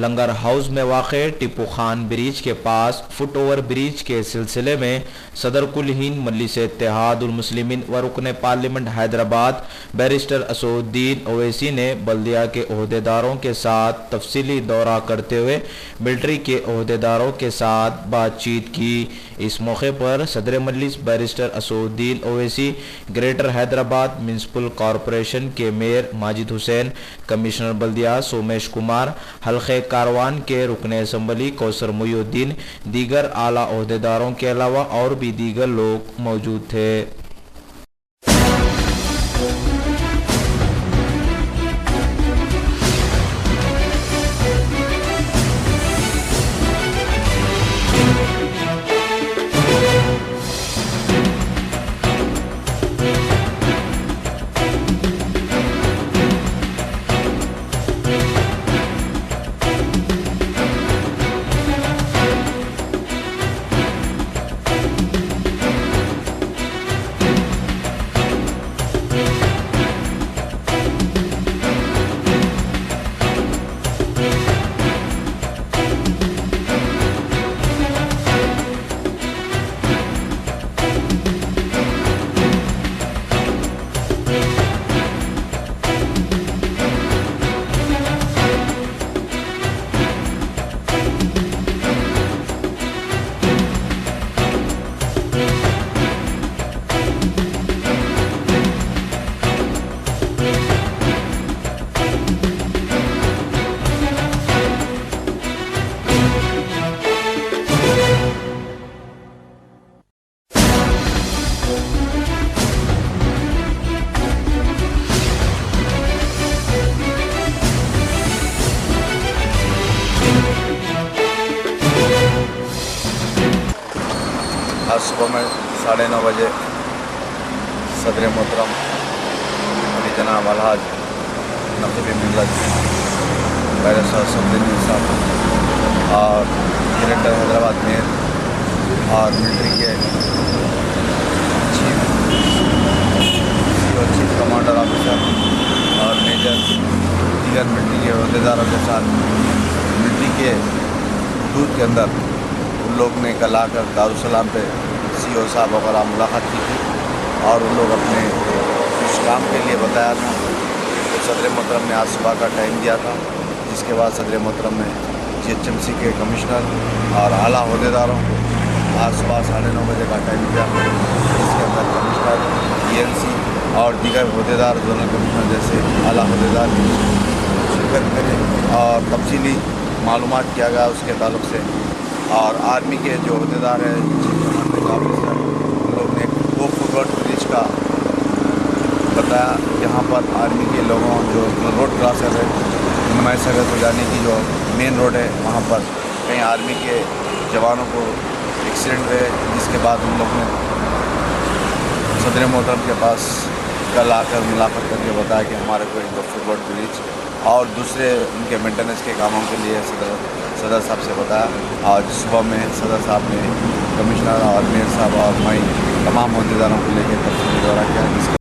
लंगर house में वाक़े Tipu Khan bridge के पास फुट ओवर ब्रिज के सिलसिले में सदर कुल हिंद मजलिस इत्तेहादुल मुस्लिमीन व रुकन पार्लियामेंट हैदराबाद बैरिस्टर असदुद्दीन ओवैसी ने बल्दिया के ओहदेदारों के साथ तफसीली दौरा करते हुए मिलिट्री के ओहदेदारों के साथ बातचीत की। इस मौके पर सदर Majlis barrister Asaduddin Owaisi, greater Hyderabad municipal corporation के मेयर माजिद हुसैन, कमिश्नर बल्दिया सोमेश कुमार, हल्के कारवान के रुकन असम्बली कौसर मुईउद्दीन, दीगर आला ओहदेदारों के अलावा और भी दीगर लोग मौजूद थे। आज सुबह में 9:30 बजे सदर मोहतरम अली जनाब अलहाज नकीब मिल्लत बैरिस्टर असदुद्दीन साहब और ग्रेटर हैदराबाद मेयर और मिलिट्री के चीफ कमांडर ऑफिसर और मेजर दीगर मिलिट्री के अहदेदारों के साथ मिलिट्री के दूध के अंदर उन लोग ने कल आकर दारुसलाम पे CO साहब वगैरह मुलाकात की थी और उन लोग अपने कुछ काम के लिए बताया था। तो सदर मोहतरम ने आज सुबह का टाइम दिया था, जिसके बाद सदर मोहतरम ने GHMC के कमिश्नर और आला अहदेदारों को आज सुबह 9:30 बजे का टाइम दिया, जिसके अंदर कमिश्नर ENC और दीगर अहदेदार जोनल कमिश्नर जैसे आला अहदेदार शिरकत करें और तफसीली मालूमात किया गया उसके ताल्लुक से। और आर्मी के जो अहदेदार हैं ऑफिसर उन लोग ने 2 फुट ब्रिज का बताया, जहाँ पर आर्मी के लोगों जो रोड क्रॉसर है नुमाई सरहद को जाने की जो मेन रोड है वहाँ पर कहीं आर्मी के जवानों को एक्सीडेंट हुए, जिसके बाद उन लोग ने सदर मोहतरम के पास कल आकर मुलाकात करके बताया कि हमारे को 2 फुट ब्रिज और दूसरे उनके मेंटेनेंस के कामों के लिए सदर साहब से बताया। आज सुबह में सदर साहब ने कमिश्नर और मेयर साहब और मैं तमाम अहदेदारों को लेकर तफसीली दौरा किया।